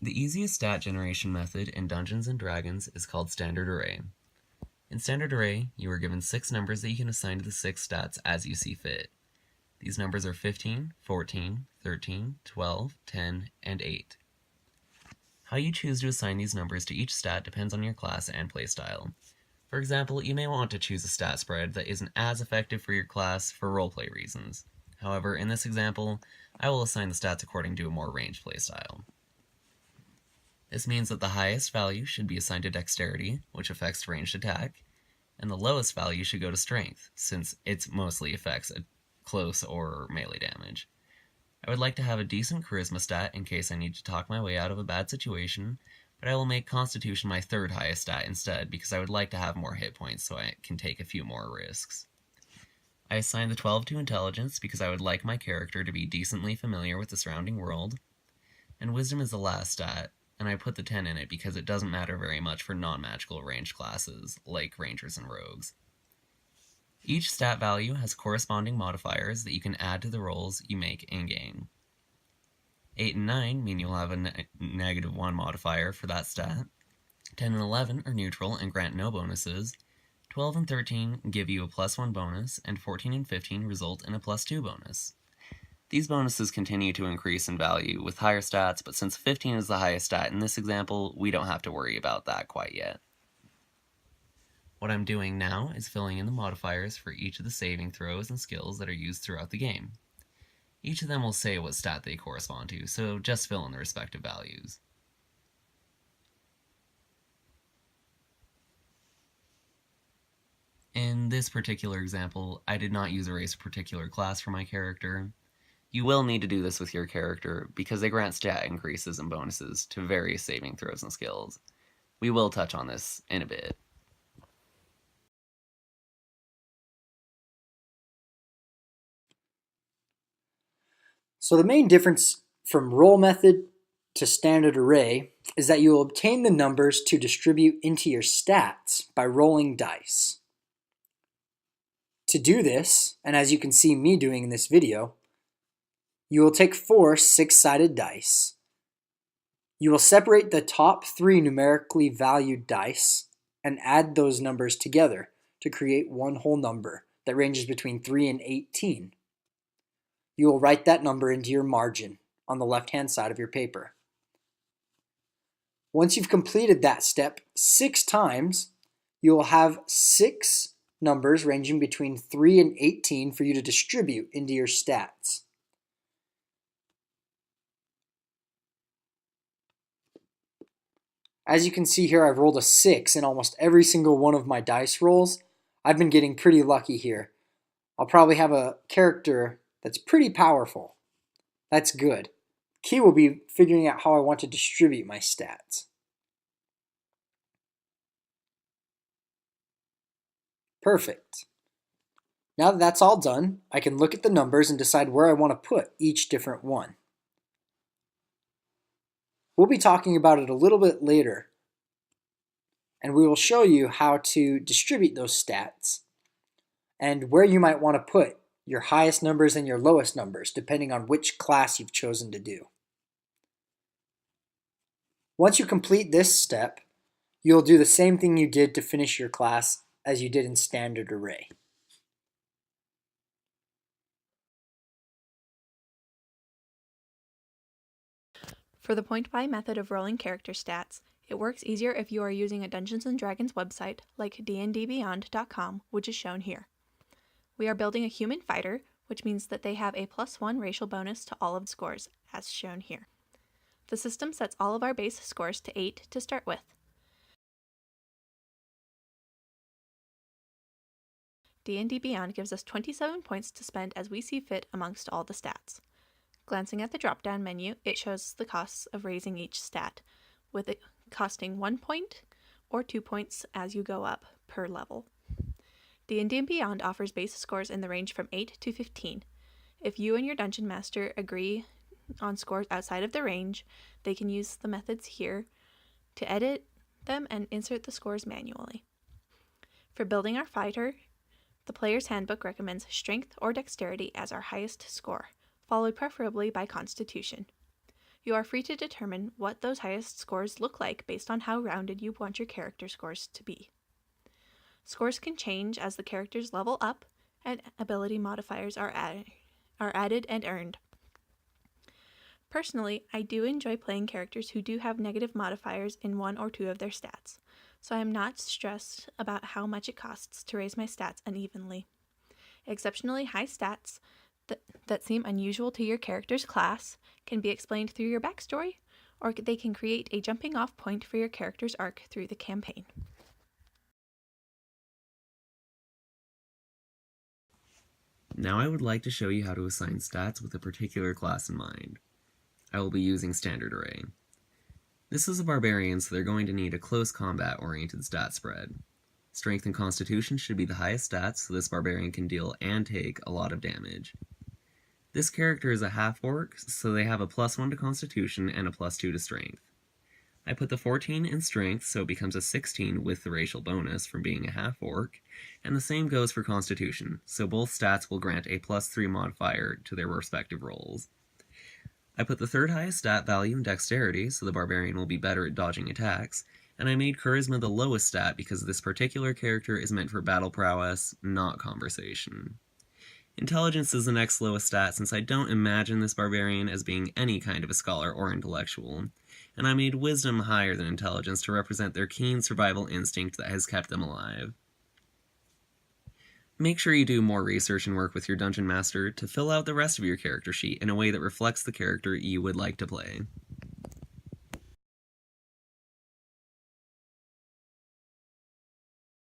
The easiest stat generation method in Dungeons & Dragons is called Standard Array. In Standard Array, you are given 6 numbers that you can assign to the 6 stats as you see fit. These numbers are 15, 14, 13, 12, 10, and 8. How you choose to assign these numbers to each stat depends on your class and playstyle. For example, you may want to choose a stat spread that isn't as effective for your class for roleplay reasons. However, in this example, I will assign the stats according to a more ranged playstyle. This means that the highest value should be assigned to Dexterity, which affects ranged attack, and the lowest value should go to Strength, since it mostly affects close or melee damage. I would like to have a decent Charisma stat in case I need to talk my way out of a bad situation, but I will make Constitution my 3rd highest stat instead because I would like to have more hit points so I can take a few more risks. I assigned the 12 to Intelligence because I would like my character to be decently familiar with the surrounding world, and Wisdom is the last stat, and I put the 10 in it because it doesn't matter very much for non-magical ranged classes, like Rangers and Rogues. Each stat value has corresponding modifiers that you can add to the rolls you make in-game. 8 and 9 mean you'll have a -1 modifier for that stat. 10 and 11 are neutral and grant no bonuses. 12 and 13 give you a +1 bonus, and 14 and 15 result in a +2 bonus. These bonuses continue to increase in value with higher stats, but since 15 is the highest stat in this example, we don't have to worry about that quite yet. What I'm doing now is filling in the modifiers for each of the saving throws and skills that are used throughout the game. Each of them will say what stat they correspond to, so just fill in the respective values. In this particular example, I did not use Erase a particular class for my character. You will need to do this with your character because they grant stat increases and bonuses to various saving throws and skills. We will touch on this in a bit. So the main difference from roll method to standard array is that you will obtain the numbers to distribute into your stats by rolling dice. To do this, and as you can see me doing in this video, you will take 4 6-sided dice. You will separate the top 3 numerically valued dice and add those numbers together to create one whole number that ranges between 3 and 18. You will write that number into your margin on the left-hand side of your paper. Once you've completed that step 6 times, you will have 6 numbers ranging between 3 and 18 for you to distribute into your stats. As you can see here, I've rolled a 6 in almost every single one of my dice rolls. I've been getting pretty lucky here. I'll probably have a character that's pretty powerful. That's good. Key will be figuring out how I want to distribute my stats. Perfect. Now that that's all done, I can look at the numbers and decide where I want to put each different one. We'll be talking about it a little bit later, and we will show you how to distribute those stats and where you might want to put your highest numbers and your lowest numbers, depending on which class you've chosen to do. Once you complete this step, you'll do the same thing you did to finish your class as you did in standard array. For the point-buy method of rolling character stats, it works easier if you are using a Dungeons & Dragons website like dndbeyond.com, which is shown here. We are building a human fighter, which means that they have a +1 racial bonus to all of the scores, as shown here. The system sets all of our base scores to 8 to start with. D&D Beyond gives us 27 points to spend as we see fit amongst all the stats. Glancing at the drop-down menu, it shows the costs of raising each stat, with it costing 1 point or 2 points as you go up per level. D&D Beyond offers base scores in the range from 8 to 15. If you and your dungeon master agree on scores outside of the range, they can use the methods here to edit them and insert the scores manually. For building our fighter, the player's handbook recommends strength or dexterity as our highest score, followed preferably by constitution. You are free to determine what those highest scores look like based on how rounded you want your character scores to be. Scores can change as the characters level up and ability modifiers are added and earned. Personally, I do enjoy playing characters who do have negative modifiers in one or two of their stats, so I am not stressed about how much it costs to raise my stats unevenly. Exceptionally high stats that seem unusual to your character's class can be explained through your backstory, or they can create a jumping off point for your character's arc through the campaign. Now I would like to show you how to assign stats with a particular class in mind. I will be using Standard Array. This is a barbarian, so they're going to need a close combat-oriented stat spread. Strength and Constitution should be the highest stats, so this barbarian can deal and take a lot of damage. This character is a half-orc, so they have a +1 to Constitution and a +2 to Strength. I put the 14 in Strength, so it becomes a 16 with the racial bonus from being a half-orc, and the same goes for Constitution, so both stats will grant a +3 modifier to their respective rolls. I put the third highest stat value in Dexterity, so the barbarian will be better at dodging attacks, and I made Charisma the lowest stat because this particular character is meant for battle prowess, not conversation. Intelligence is the next lowest stat since I don't imagine this barbarian as being any kind of a scholar or intellectual, and I made Wisdom higher than Intelligence to represent their keen survival instinct that has kept them alive. Make sure you do more research and work with your Dungeon Master to fill out the rest of your character sheet in a way that reflects the character you would like to play.